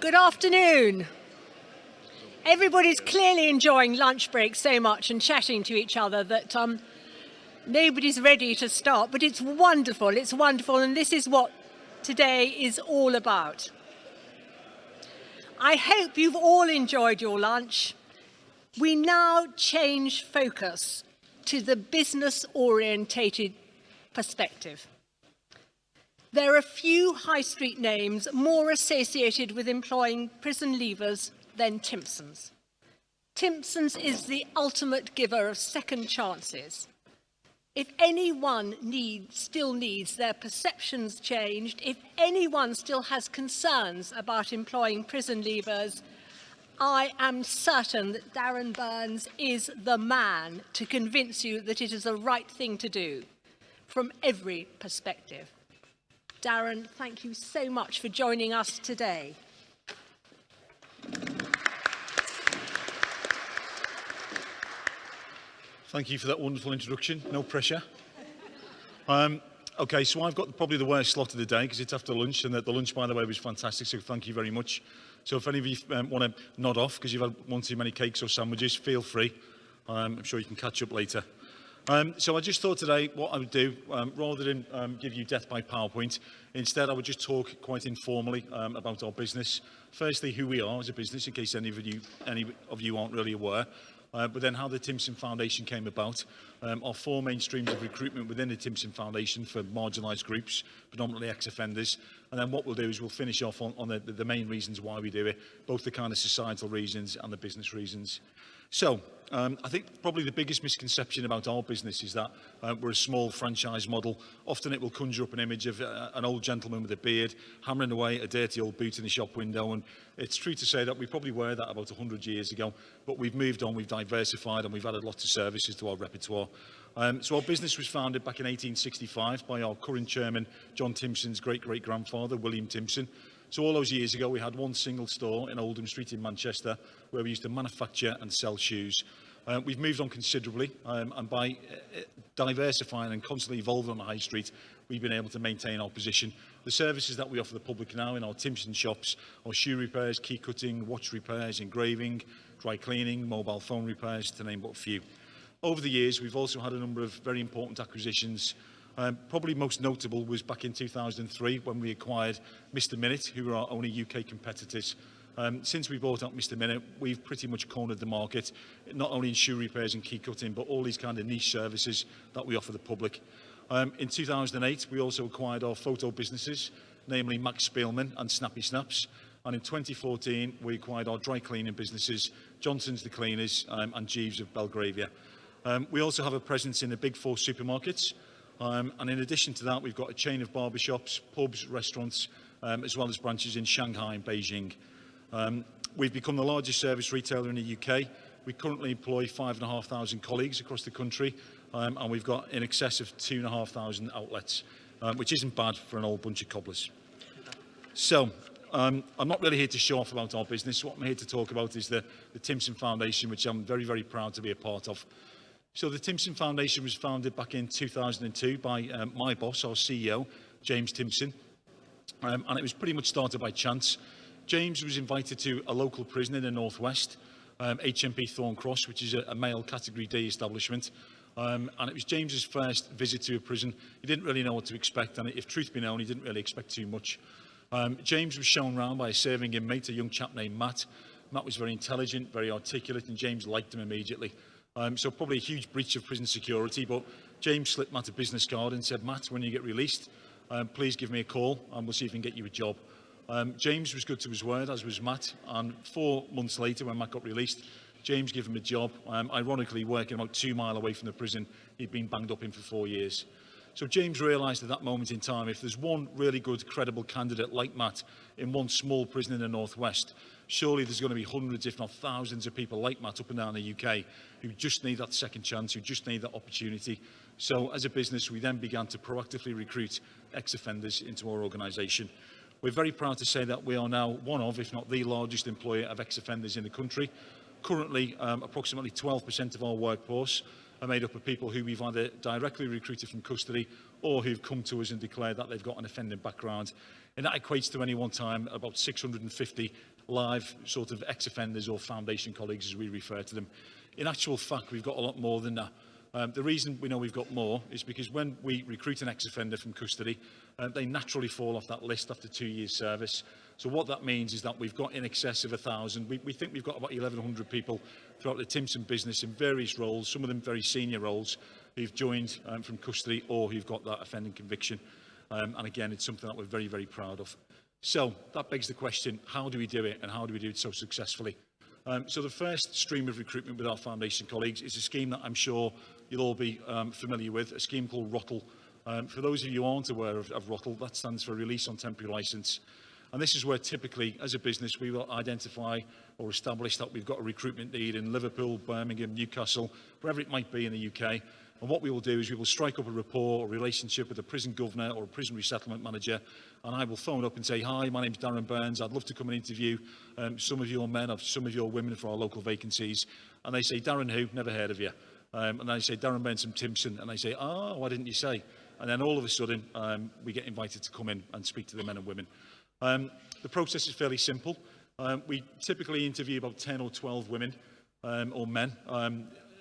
Good afternoon. Everybody's clearly enjoying lunch break so much and chatting to each other that nobody's ready to start, but it's wonderful, and this is what today is all about. I hope you've all enjoyed your lunch. We now change focus to the business-orientated perspective. There are few high street names more associated with employing prison leavers than Timpsons. Timpsons is the ultimate giver of second chances. If anyone still needs their perceptions changed, if anyone still has concerns about employing prison leavers, I am certain that Darren Burns is the man to convince you that it is the right thing to do from every perspective. Darren, thank you so much for joining us today. Thank you for that wonderful introduction. No pressure. Okay, so I've got probably the worst slot of the day because it's after lunch, and the lunch, by the way, was fantastic, so thank you very much. So if any of you want to nod off because you've had one too many cakes or sandwiches, feel free. I'm sure you can catch up later. So I just thought today what I would do, rather than give you death by PowerPoint, instead I would just talk quite informally about our business. Firstly, who we are as a business, in case any of you aren't really aware. But then how the Timpson Foundation came about, our four main streams of recruitment within the Timpson Foundation for marginalised groups, predominantly ex-offenders, and then what we'll do is we'll finish off on the main reasons why we do it, both the kind of societal reasons and the business reasons. So, I think probably the biggest misconception about our business is that we're a small franchise model. Often it will conjure up an image of an old gentleman with a beard hammering away a dirty old boot in the shop window, and it's true to say that we probably were that about 100 years ago, but we've moved on, we've diversified, and we've added lots of services to our repertoire. So our business was founded back in 1865 by our current chairman, John Timpson's great-great-grandfather, William Timpson. So all those years ago, we had one single store in Oldham Street in Manchester where we used to manufacture and sell shoes. We've moved on considerably, and by diversifying and constantly evolving on the high street, we've been able to maintain our position. The services that we offer the public now in our Timpson shops are shoe repairs, key cutting, watch repairs, engraving, dry cleaning, mobile phone repairs, to name but a few. Over the years, we've also had a number of very important acquisitions. Probably most notable was back in 2003 when we acquired Mr Minute, who were our only UK competitors. Since we bought out Mr Minute, we've pretty much cornered the market, not only in shoe repairs and key cutting, but all these kind of niche services that we offer the public. In 2008, we also acquired our photo businesses, namely Max Spielman and Snappy Snaps. And in 2014, we acquired our dry cleaning businesses, Johnson's the Cleaners and Jeeves of Belgravia. We also have a presence in the big four supermarkets. And in addition to that, we've got a chain of barbershops, pubs, restaurants, as well as branches in Shanghai and Beijing. We've become the largest service retailer in the UK. We currently employ 5,500 colleagues across the country, and we've got in excess of 2,500 outlets, which isn't bad for an old bunch of cobblers. So, I'm not really here to show off about our business. What I'm here to talk about is the Timpson Foundation, which I'm very, very proud to be a part of. So the Timpson Foundation was founded back in 2002 by my boss, our CEO, James Timpson, and it was pretty much started by chance. James was invited to a local prison in the northwest, HMP Thorncross, which is a male category D establishment, and it was James's first visit to a prison. He didn't really know what to expect, and if truth be known, he didn't really expect too much. James was shown around by a serving inmate, a young chap named Matt. Matt was very intelligent, very articulate, and James liked him immediately. So probably a huge breach of prison security, but James slipped Matt a business card and said, Matt, when you get released, please give me a call and we'll see if we can get you a job. James was good to his word, as was Matt, and 4 months later when Matt got released, James gave him a job, ironically working about 2 miles away from the prison he'd been banged up in for 4 years. So James realised at that moment in time, if there's one really good, credible candidate like Matt in one small prison in the northwest, surely there's going to be hundreds, if not thousands, of people like Matt up and down the UK who just need that second chance, who just need that opportunity. So as a business, we then began to proactively recruit ex-offenders into our organisation. We're very proud to say that we are now one of, if not the largest employer of ex-offenders in the country. Currently, approximately 12% of our workforce are made up of people who we've either directly recruited from custody or who've come to us and declared that they've got an offending background. And that equates to any one time about 650 live sort of ex-offenders or foundation colleagues, as we refer to them. In actual fact, we've got a lot more than that. The reason we know we've got more is because when we recruit an ex-offender from custody, they naturally fall off that list after 2 years service. So what that means is that we've got in excess of 1,000. We think we've got about 1,100 people throughout the Timpson business in various roles, some of them very senior roles, who've joined from custody or who've got that offending conviction. And again, it's something that we're very, very proud of. So that begs the question, how do we do it and how do we do it so successfully? So the first stream of recruitment with our foundation colleagues is a scheme that I'm sure you'll all be familiar with, a scheme called ROTL. For those of you who aren't aware of ROTL, that stands for Release on Temporary Licence. And this is where typically, as a business, we will identify or establish that we've got a recruitment need in Liverpool, Birmingham, Newcastle, wherever it might be in the UK. And what we will do is we will strike up a rapport or relationship with a prison governor or a prison resettlement manager, and I will phone up and say, hi, my name's Darren Burns, I'd love to come and interview some of your men or some of your women for our local vacancies. And they say, Darren who? Never heard of you. And I say, Darren Burns from Timpson. And they say, why didn't you say? And then all of a sudden, we get invited to come in and speak to the men and women. The process is fairly simple. We typically interview about 10 or 12 women or men,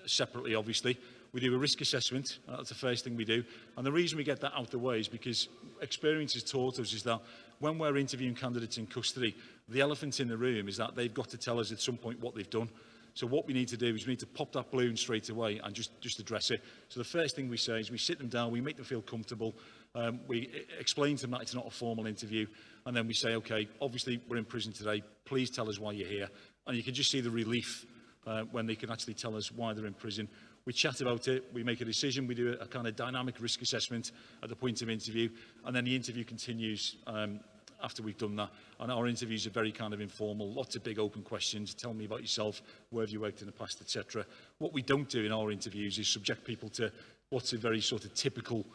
separately obviously. We do a risk assessment, that's the first thing we do. And the reason we get that out the way is because experience has taught us is that when we're interviewing candidates in custody, the elephant in the room is that they've got to tell us at some point what they've done. So what we need to do is we need to pop that balloon straight away and just address it. So the first thing we say is we sit them down, we make them feel comfortable, we explain to them that it's not a formal interview, and then we say, okay, obviously we're in prison today, please tell us why you're here. And you can just see the relief when they can actually tell us why they're in prison. We chat about it, we make a decision, we do a kind of dynamic risk assessment at the point of interview, and then the interview continues after we've done that. And our interviews are very kind of informal, lots of big open questions, tell me about yourself, where have you worked in the past, etc. What we don't do in our interviews is subject people to what's a very sort of typical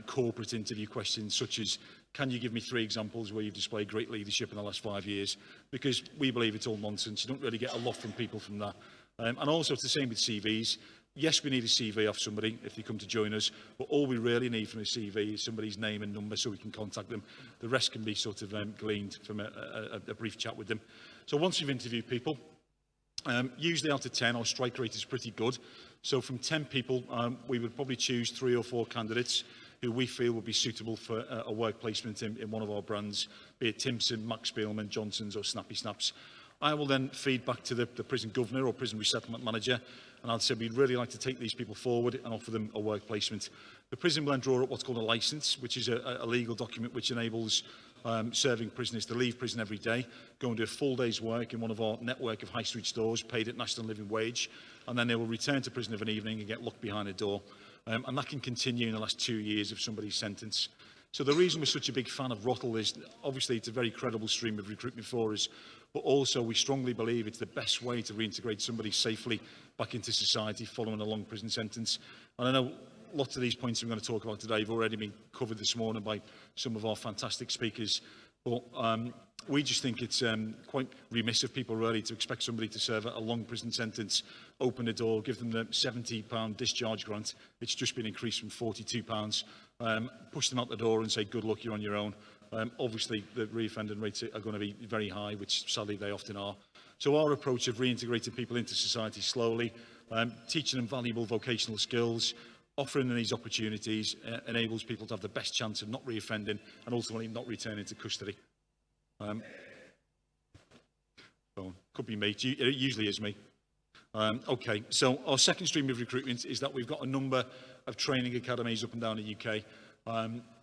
corporate interview questions, such as, can you give me 3 examples where you've displayed great leadership in the last 5 years? Because we believe it's all nonsense. You don't really get a lot from people from that. And also it's the same with CVs. Yes, we need a CV off somebody if they come to join us, but all we really need from a CV is somebody's name and number so we can contact them. The rest can be sort of gleaned from a brief chat with them. So once we've interviewed people, usually out of 10, our strike rate is pretty good. So from 10 people, we would probably choose 3 or 4 candidates who we feel would be suitable for a work placement in one of our brands, be it Timpson, Max Spielman, Johnson's or Snappy Snaps. I will then feed back to the prison governor or prison resettlement manager, and I'll say we'd really like to take these people forward and offer them a work placement. The prison will then draw up what's called a licence, which is a legal document which enables serving prisoners to leave prison every day, go and do a full day's work in one of our network of high street stores paid at national living wage, and then they will return to prison of an evening and get locked behind a door. And that can continue in the last 2 years of somebody's sentence. So the reason we're such a big fan of ROTL is obviously it's a very credible stream of recruitment for us, but also we strongly believe it's the best way to reintegrate somebody safely back into society following a long prison sentence. And I know lots of these points we're going to talk about today have already been covered this morning by some of our fantastic speakers, but we just think it's quite remiss of people really to expect somebody to serve a long prison sentence, open the door, give them the £70 discharge grant. It's just been increased from £42. Push them out the door and say, good luck, you're on your own. Obviously, the reoffending rates are going to be very high, which sadly they often are. So our approach of reintegrating people into society slowly, teaching them valuable vocational skills, offering them these opportunities enables people to have the best chance of not reoffending and ultimately not returning to custody. So could be me, it usually is me. Okay, so our second stream of recruitment is that we've got a number of training academies up and down the UK.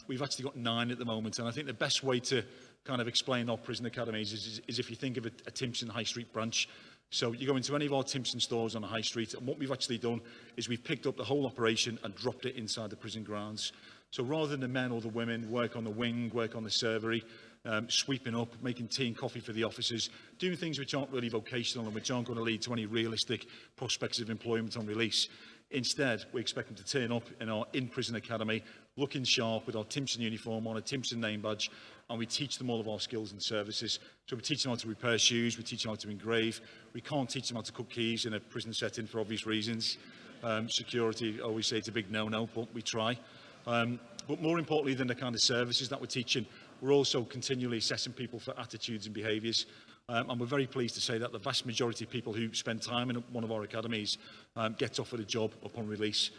We've actually got 9 at the moment, and I think the best way to kind of explain our prison academies is if you think of a Timpson High Street branch. So you go into any of our Timpson stores on the High Street, and what we've actually done is we've picked up the whole operation and dropped it inside the prison grounds. So rather than the men or the women work on the wing, work on the servery, sweeping up, making tea and coffee for the officers, doing things which aren't really vocational and which aren't going to lead to any realistic prospects of employment on release. Instead, we expect them to turn up in our in-prison academy, looking sharp with our Timpson uniform on, a Timpson name badge, and we teach them all of our skills and services. So we teach them how to repair shoes, we teach them how to engrave. We can't teach them how to cook keys in a prison setting for obvious reasons. Security, I always say it's a big no-no, but we try. But more importantly than the kind of services that we're teaching, we're also continually assessing people for attitudes and behaviours. And we're very pleased to say that the vast majority of people who spend time in one of our academies gets offered a job upon release.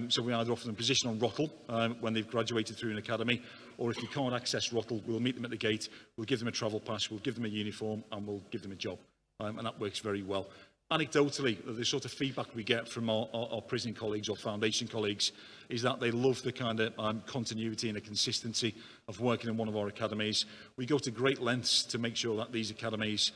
So we either offer them a position on Rottle when they've graduated through an academy, or if they can't access Rottle, we'll meet them at the gate, we'll give them a travel pass, we'll give them a uniform, and we'll give them a job. And that works very well. Anecdotally, the sort of feedback we get from our prison colleagues or foundation colleagues is that they love the kind of continuity and the consistency of working in one of our academies. We go to great lengths to make sure that these academies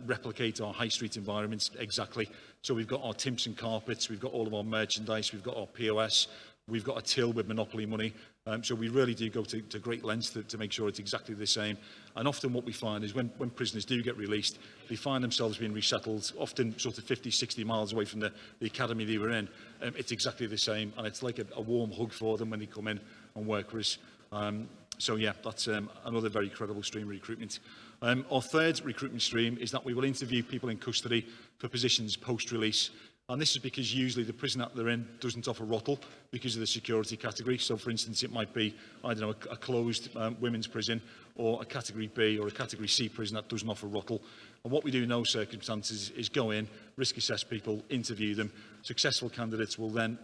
replicate our high street environments exactly. So we've got our Timpson carpets, we've got all of our merchandise, we've got our POS, we've got a till with monopoly money. So we really do go to great lengths to make sure it's exactly the same. And often what we find is when prisoners do get released, they find themselves being resettled, often sort of 50, 60 miles away from the academy they were in. It's exactly the same, and it's like a warm hug for them when they come in and work with us. So yeah, that's another very credible stream of recruitment. Our third recruitment stream is that we will interview people in custody for positions post-release. And this is because usually the prison that they're in doesn't offer Rottle because of the security category. So, for instance, it might be, I don't know, a closed women's prison, or a Category B or a Category C prison that doesn't offer Rottle. And what we do in those circumstances is go in, risk assess people, interview them. Successful candidates will then,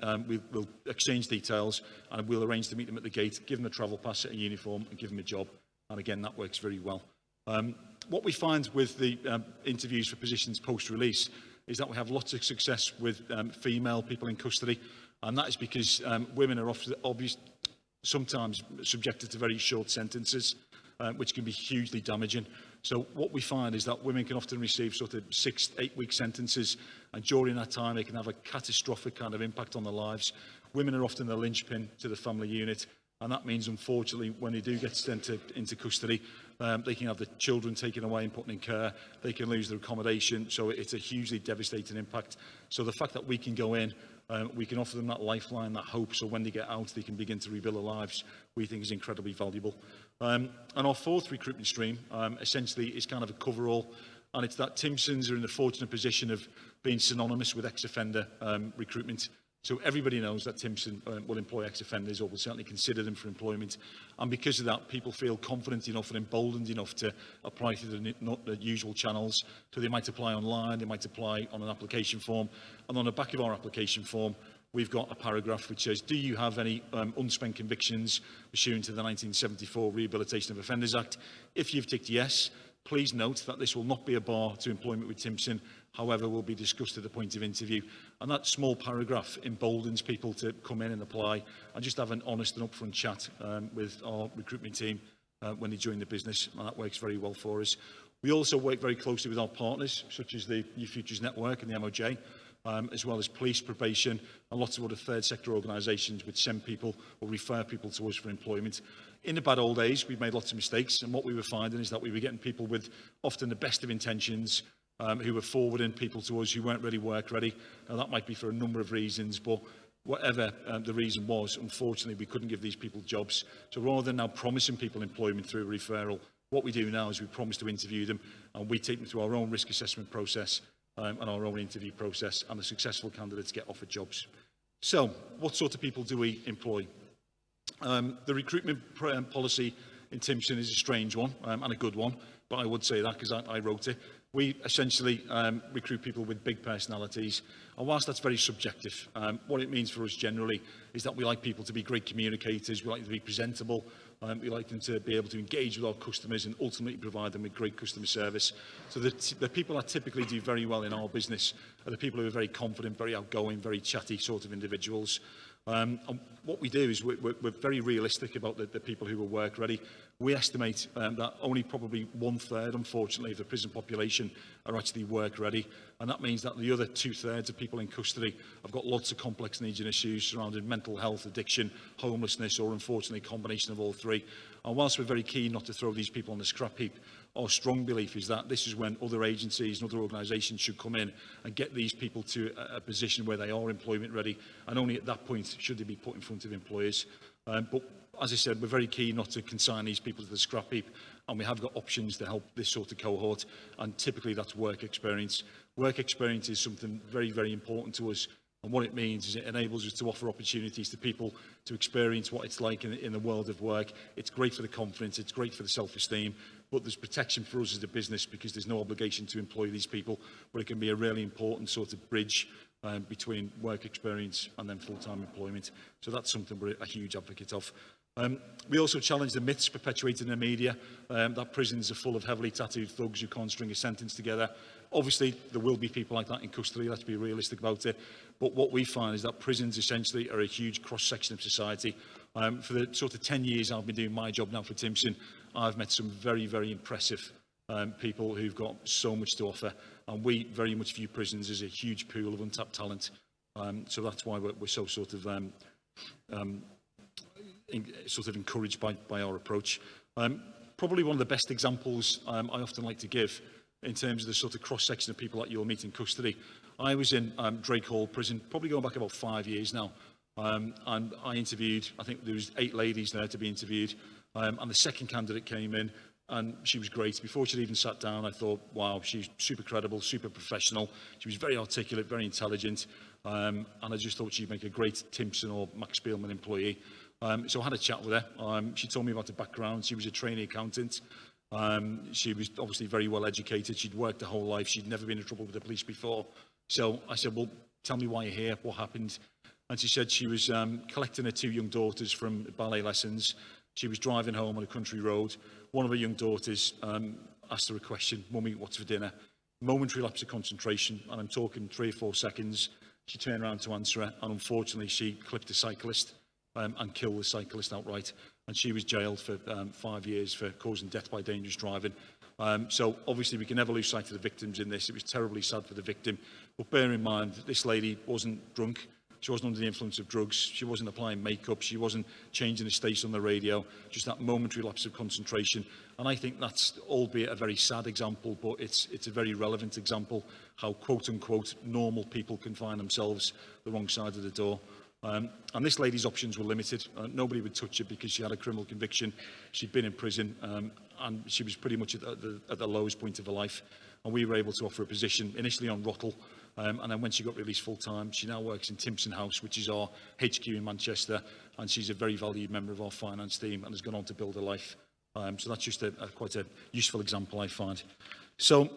we'll exchange details, and we'll arrange to meet them at the gate, give them a travel pass, a uniform, and give them a job. And again, that works very well. What we find with the interviews for positions post-release is that we have lots of success with female people in custody, and that is because women are sometimes subjected to very short sentences, which can be hugely damaging. So what we find is that women can often receive sort of 6 to 8 week sentences, and during that time they can have a catastrophic kind of impact on their lives. Women are often the linchpin to the family unit, and that means, unfortunately, when they do get sent into custody, they can have the children taken away and put in care. They can lose their accommodation. So it's a hugely devastating impact. So the fact that we can go in, we can offer them that lifeline, that hope, so when they get out, they can begin to rebuild their lives, we think is incredibly valuable. And our fourth recruitment stream, essentially, is kind of a cover-all. And it's that Timpsons are in the fortunate position of being synonymous with ex-offender recruitment. So everybody knows that Timpson will employ ex-offenders, or will certainly consider them for employment. And because of that, people feel confident enough and emboldened enough to apply through the usual channels. So they might apply online, they might apply on an application form. And on the back of our application form, we've got a paragraph which says, do you have any unspent convictions pursuant to the 1974 Rehabilitation of Offenders Act? If you've ticked yes, please note that this will not be a bar to employment with Timpson, however, will be discussed at the point of interview. And that small paragraph emboldens people to come in and apply and just have an honest and upfront chat with our recruitment team when they join the business, and that works very well for us. We also work very closely with our partners, such as the New Futures Network and the MOJ, as well as police, probation, and lots of other third sector organisations which send people or refer people to us for employment. In the bad old days, we've made lots of mistakes, and what we were finding is that we were getting people with often the best of intentions, who were forwarding people to us who weren't really work ready. Now, that might be for a number of reasons, but whatever the reason was, unfortunately, we couldn't give these people jobs. So rather than now promising people employment through a referral, what we do now is we promise to interview them, and we take them through our own risk assessment process and our own interview process, and the successful candidates get offered jobs. So, what sort of people do we employ? The recruitment policy in Timpson is a strange one and a good one, but I would say that because I wrote it. We essentially recruit people with big personalities, and whilst that's very subjective, what it means for us generally is that we like people to be great communicators, we like them to be presentable, we like them to be able to engage with our customers and ultimately provide them with great customer service. So the people that typically do very well in our business are the people who are very confident, very outgoing, very chatty sort of individuals. And what we do is we're very realistic about the people who are work ready. We estimate that only probably 1/3, unfortunately, of the prison population are actually work ready. And that means that the other 2/3 of people in custody have got lots of complex needs and issues surrounding mental health, addiction, homelessness, or unfortunately a combination of all three. And whilst we're very keen not to throw these people on the scrap heap, our strong belief is that this is when other agencies and other organisations should come in and get these people to a position where they are employment ready, and only at that point should they be put in front of employers. But as I said, we're very keen not to consign these people to the scrap heap, and we have got options to help this sort of cohort, and typically that's work experience. Work experience is something very, very important to us. And what it means is it enables us to offer opportunities to people to experience what it's like in the world of work. It's great for the confidence, it's great for the self-esteem, but there's protection for us as a business because there's no obligation to employ these people, but it can be a really important sort of bridge between work experience and then full-time employment. So that's something we're a huge advocate of. We also challenge the myths perpetuated in the media that prisons are full of heavily tattooed thugs who can't string a sentence together. Obviously, there will be people like that in custody, let's be realistic about it. But what we find is that prisons essentially are a huge cross-section of society. For the sort of 10 years I've been doing my job now for Timpson, I've met some very, very impressive people who've got so much to offer. And we very much view prisons as a huge pool of untapped talent. So that's why we're so sort of encouraged by our approach. Probably one of the best examples I often like to give in terms of the sort of cross-section of people that you'll meet in custody. I was in Drake Hall prison, probably going back about 5 years now, and I interviewed, I think there was 8 ladies there to be interviewed, and the second candidate came in, and she was great. Before she'd even sat down, I thought, wow, she's super credible, super professional. She was very articulate, very intelligent, and I just thought she'd make a great Timpson or Max Spielman employee. So I had a chat with her. She told me about her background. She was a trainee accountant. She was obviously very well educated. She'd worked her whole life. She'd never been in trouble with the police before. So I said, well, tell me why you're here. What happened? And she said she was collecting her 2 young daughters from ballet lessons. She was driving home on a country road. One of her young daughters asked her a question, "Mummy, what's for dinner?" Momentary lapse of concentration, and I'm talking 3 or 4 seconds. She turned around to answer her, and unfortunately she clipped a cyclist and killed the cyclist outright. And she was jailed for 5 years for causing death by dangerous driving. So obviously we can never lose sight of the victims in this. It was terribly sad for the victim. But bear in mind, this lady wasn't drunk. She wasn't under the influence of drugs. She wasn't applying makeup. She wasn't changing the station on the radio. Just that momentary lapse of concentration. And I think that's, albeit a very sad example, but it's a very relevant example how quote-unquote normal people can find themselves the wrong side of the door. And this lady's options were limited. Nobody would touch her because she had a criminal conviction. She'd been in prison, and she was pretty much at the lowest point of her life. And we were able to offer a position initially on Rottle, and then when she got released full-time, she now works in Timpson House, which is our HQ in Manchester, and she's a very valued member of our finance team and has gone on to build a life. So that's just quite a useful example, I find. So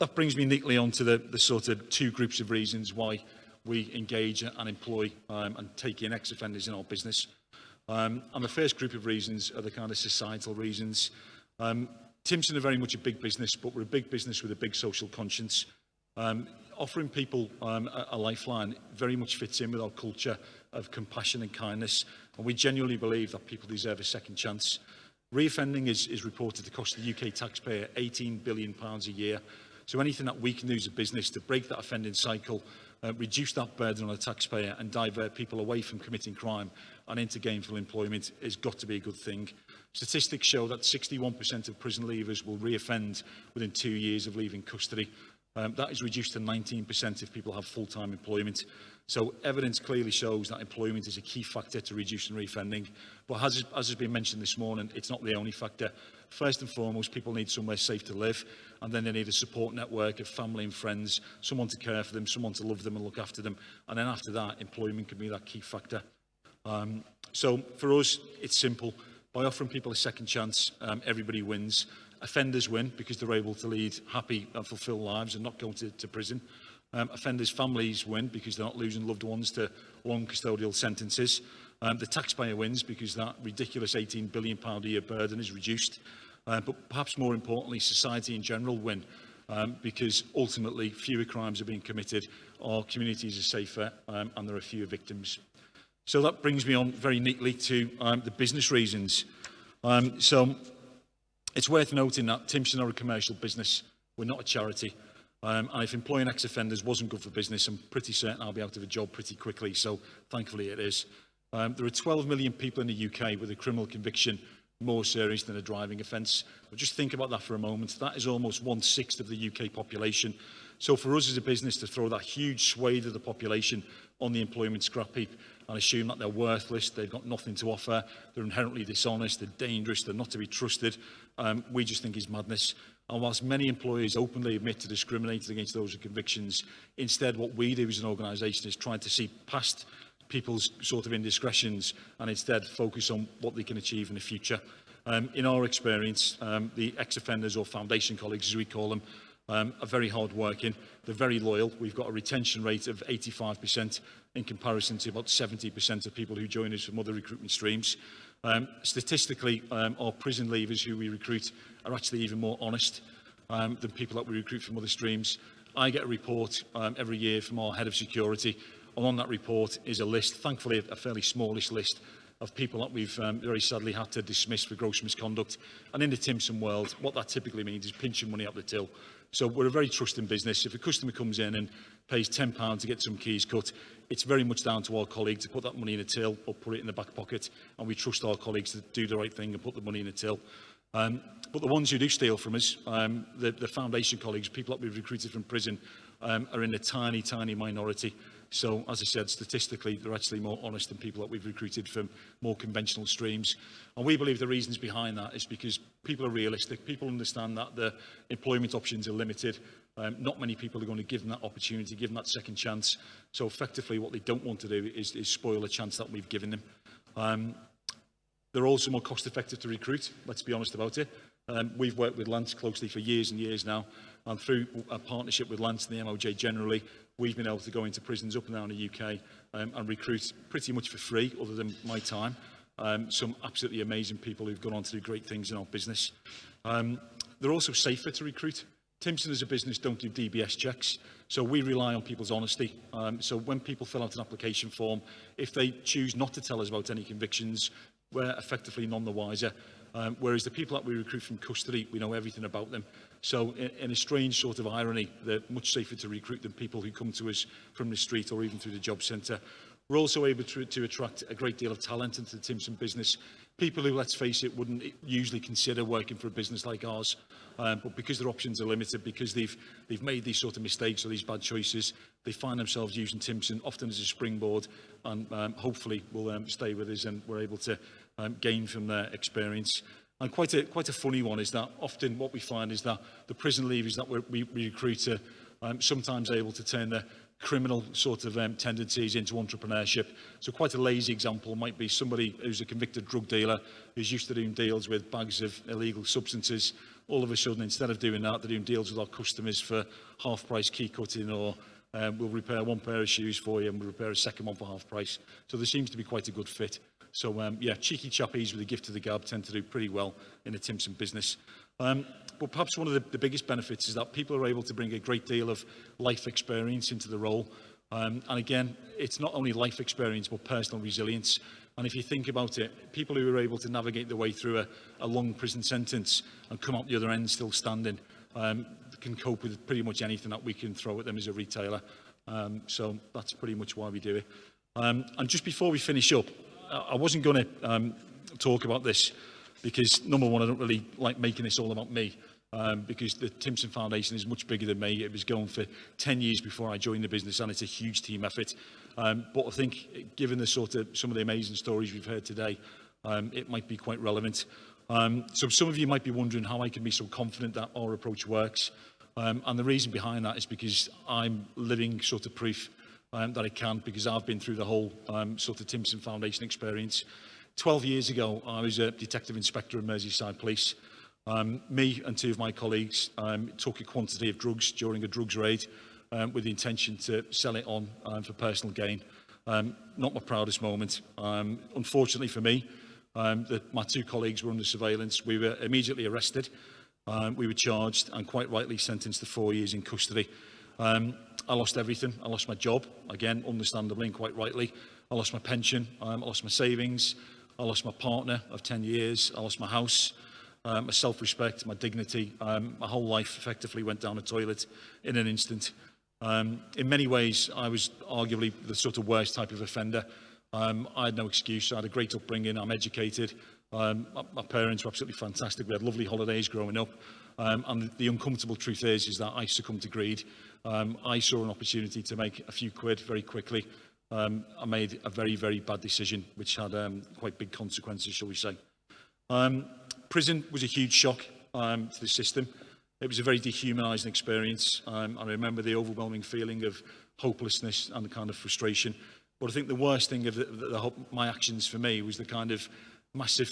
that brings me neatly on to the sort of 2 groups of reasons why we engage and employ and take in ex-offenders in our business. And the first group of reasons are the kind of societal reasons. Timpson are very much a big business, but we're a big business with a big social conscience. Offering people a lifeline very much fits in with our culture of compassion and kindness, and we genuinely believe that people deserve a second chance. Reoffending is reported to cost the UK taxpayer £18 billion a year, so anything that we can do as a business to break that offending cycle, reduce that burden on the taxpayer and divert people away from committing crime and into gainful employment has got to be a good thing. Statistics show that 61% of prison leavers will reoffend within 2 years of leaving custody. That is reduced to 19% if people have full-time employment. So evidence clearly shows that employment is a key factor to reducing reoffending. But as has been mentioned this morning, it's not the only factor. First and foremost, people need somewhere safe to live, and then they need a support network of family and friends, someone to care for them, someone to love them and look after them. And then after that, employment can be that key factor. So for us, it's simple. By offering people a second chance, everybody wins. Offenders win because they're able to lead happy and fulfilled lives and not go to prison. Offenders' families win because they're not losing loved ones to long custodial sentences. The taxpayer wins because that ridiculous £18 billion a year burden is reduced. But perhaps more importantly, society in general win because ultimately fewer crimes are being committed, our communities are safer, and there are fewer victims. So that brings me on very neatly to the business reasons. So it's worth noting that Timpson are a commercial business. We're not a charity. And if employing ex-offenders wasn't good for business, I'm pretty certain I'll be out of a job pretty quickly. So thankfully it is. There are 12 million people in the UK with a criminal conviction more serious than a driving offence. But just think about that for a moment. That is almost 1/6 of the UK population. So for us as a business to throw that huge swathe of the population on the employment scrap heap and assume that they're worthless, they've got nothing to offer, they're inherently dishonest, they're dangerous, they're not to be trusted, we just think is madness. And whilst many employers openly admit to discriminating against those with convictions, instead what we do as an organisation is trying to see past people's sort of indiscretions and instead focus on what they can achieve in the future. In our experience, the ex-offenders or foundation colleagues, as we call them, are very hard working. They're very loyal. We've got a retention rate of 85% in comparison to about 70% of people who join us from other recruitment streams. Statistically, our prison leavers who we recruit are actually even more honest than people that we recruit from other streams. I get a report every year from our head of security, and on that report is a list, thankfully a fairly smallish list, of people that we've very sadly had to dismiss for gross misconduct. And in the Timpson world, what that typically means is pinching money out the till. So we're a very trusting business. If a customer comes in and pays £10 to get some keys cut, it's very much down to our colleague to put that money in a till or put it in the back pocket, and we trust our colleagues to do the right thing and put the money in a till. But the ones who do steal from us, the foundation colleagues, people that we've recruited from prison, are in a tiny, tiny minority. So, as I said, statistically, they're actually more honest than people that we've recruited from more conventional streams. And we believe the reasons behind that is because people are realistic. People understand that the employment options are limited. Not many people are going to give them that opportunity, give them that second chance. So, effectively, what they don't want to do is spoil a chance that we've given them. They're also more cost-effective to recruit, let's be honest about it. We've worked with Lance closely for years and years now, and through a partnership with Lance and the MOJ generally, we've been able to go into prisons up and down the UK and recruit pretty much for free, other than my time, some absolutely amazing people who've gone on to do great things in our business. They're also safer to recruit. Timpson as a business don't do DBS checks, so we rely on people's honesty. So when people fill out an application form, if they choose not to tell us about any convictions, we're effectively none the wiser. Whereas the people that we recruit from custody, we know everything about them. So in a strange sort of irony, they're much safer to recruit than people who come to us from the street or even through the job centre. We're also able to attract a great deal of talent into the Timpson business. People who, let's face it, wouldn't usually consider working for a business like ours. But because their options are limited, because they've made these sort of mistakes or these bad choices, they find themselves using Timpson often as a springboard, and hopefully will stay with us, and we're able to gain from their experience. And quite a funny one is that often what we find is that the prison leavers that we recruit are sometimes able to turn their criminal sort of tendencies into entrepreneurship. So quite a lazy example might be somebody who's a convicted drug dealer who's used to doing deals with bags of illegal substances. All of a sudden, instead of doing that, they're doing deals with our customers for half-price key cutting, or we'll repair one pair of shoes for you and we'll repair a second one for half price. So there seems to be quite a good fit. So yeah, cheeky chappies with a gift to the gab tend to do pretty well in the Timpson business. But perhaps one of the biggest benefits is that people are able to bring a great deal of life experience into the role. And again, it's not only life experience, but personal resilience. And if you think about it, people who are able to navigate their way through a long prison sentence and come out the other end still standing, can cope with pretty much anything that we can throw at them as a retailer. So that's pretty much why we do it. And just before we finish up, I wasn't going to talk about this because, number one, I don't really like making this all about me, because the Timpson Foundation is much bigger than me. It was going for 10 years before I joined the business, and it's a huge team effort. But I think, given the sort of some of the amazing stories we've heard today, it might be quite relevant. So some of you might be wondering how I can be so confident that our approach works. And the reason behind that is because I'm living sort of proof that I can, because I've been through the whole sort of Timpson Foundation experience. 12 years ago, I was a detective inspector in Merseyside Police. Me and two of my colleagues took a quantity of drugs during a drugs raid with the intention to sell it on for personal gain. Not my proudest moment. Unfortunately for me, my two colleagues were under surveillance. We were immediately arrested. We were charged and quite rightly sentenced to 4 years in custody. I lost everything. I lost my job, again, understandably and quite rightly. I lost my pension. I lost my savings. I lost my partner of 10 years. I lost my house, my self-respect, my dignity. My whole life effectively went down the toilet in an instant. In many ways, I was arguably the sort of worst type of offender. I had no excuse. I had a great upbringing. I'm educated. My parents were absolutely fantastic. We had lovely holidays growing up. And the uncomfortable truth is that I succumbed to greed. I saw an opportunity to make a few quid very quickly. I made a very, very bad decision, which had quite big consequences, shall we say. Prison was a huge shock to the system. It was a very dehumanising experience. I remember the overwhelming feeling of hopelessness and the kind of frustration. But I think the worst thing of my actions for me was the kind of massive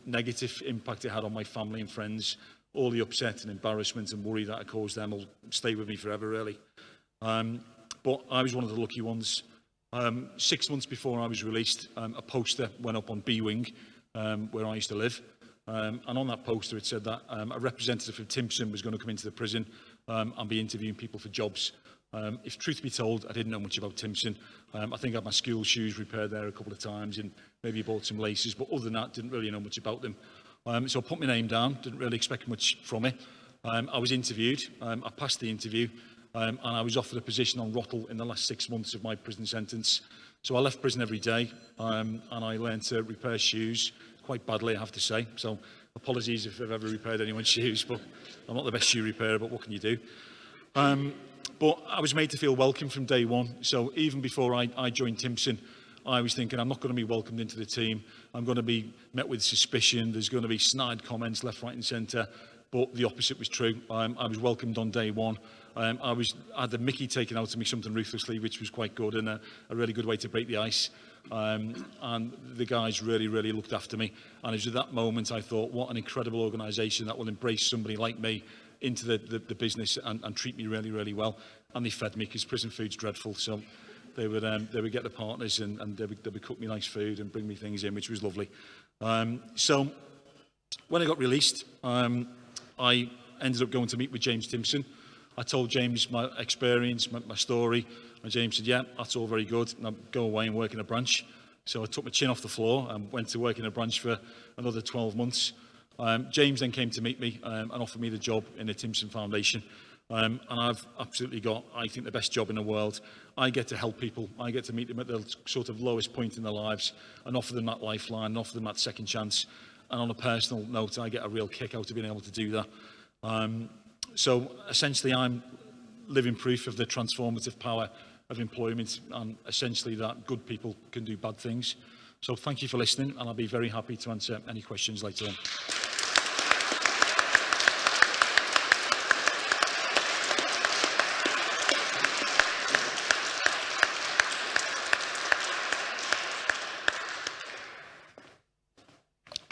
negative impact it had on my family and friends. All the upset and embarrassment and worry that I caused them will stay with me forever, really. But I was one of the lucky ones. 6 months before I was released, a poster went up on B Wing, where I used to live. And on that poster it said that a representative from Timpson was going to come into the prison and be interviewing people for jobs. If truth be told, I didn't know much about Timpson. I think I had my school shoes repaired there a couple of times and maybe bought some laces, but other than that, didn't really know much about them. So I put my name down, didn't really expect much from it. I was interviewed, I passed the interview, and I was offered a position on Rottle in the last 6 months of my prison sentence. So I left prison every day, and I learned to repair shoes quite badly, I have to say. So apologies if I've ever repaired anyone's shoes, but I'm not the best shoe repairer, but what can you do? But I was made to feel welcome from day one. So even before I joined Timpson, I was thinking I'm not going to be welcomed into the team. I'm going to be met with suspicion. There's going to be snide comments left, right and centre. But the opposite was true. I was welcomed on day one. I had the mickey taken out of me something ruthlessly, which was quite good and a really good way to break the ice. And the guys really, really looked after me. And it was at that moment I thought, what an incredible organisation that will embrace somebody like me into the business and treat me really, really well. And they fed me, because prison food's dreadful. So they would get the partners and they would cook me nice food and bring me things in, which was lovely. So when I got released, I ended up going to meet with James Timpson. I told James my experience, my story, and James said, yeah, that's all very good. Now go away and work in a branch. So I took my chin off the floor and went to work in a branch for another 12 months. James then came to meet me and offered me the job in the Timpson Foundation. And I've absolutely got, I think, the best job in the world. I get to help people. I get to meet them at the sort of lowest point in their lives and offer them that lifeline and offer them that second chance. And on a personal note, I get a real kick out of being able to do that. So essentially, I'm living proof of the transformative power of employment, and essentially that good people can do bad things. So thank you for listening, and I'll be very happy to answer any questions later on.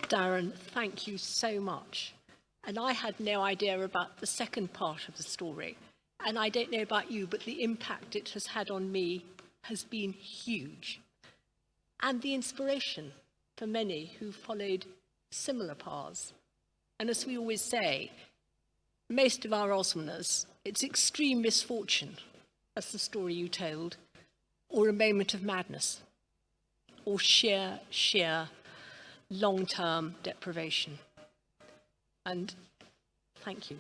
Darren, thank you so much. And I had no idea about the second part of the story. And I don't know about you, but the impact it has had on me has been huge. And the inspiration for many who followed similar paths. And as we always say, most of our Osmonders, it's extreme misfortune, as the story you told, or a moment of madness, or sheer long-term deprivation. And thank you.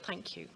Thank you.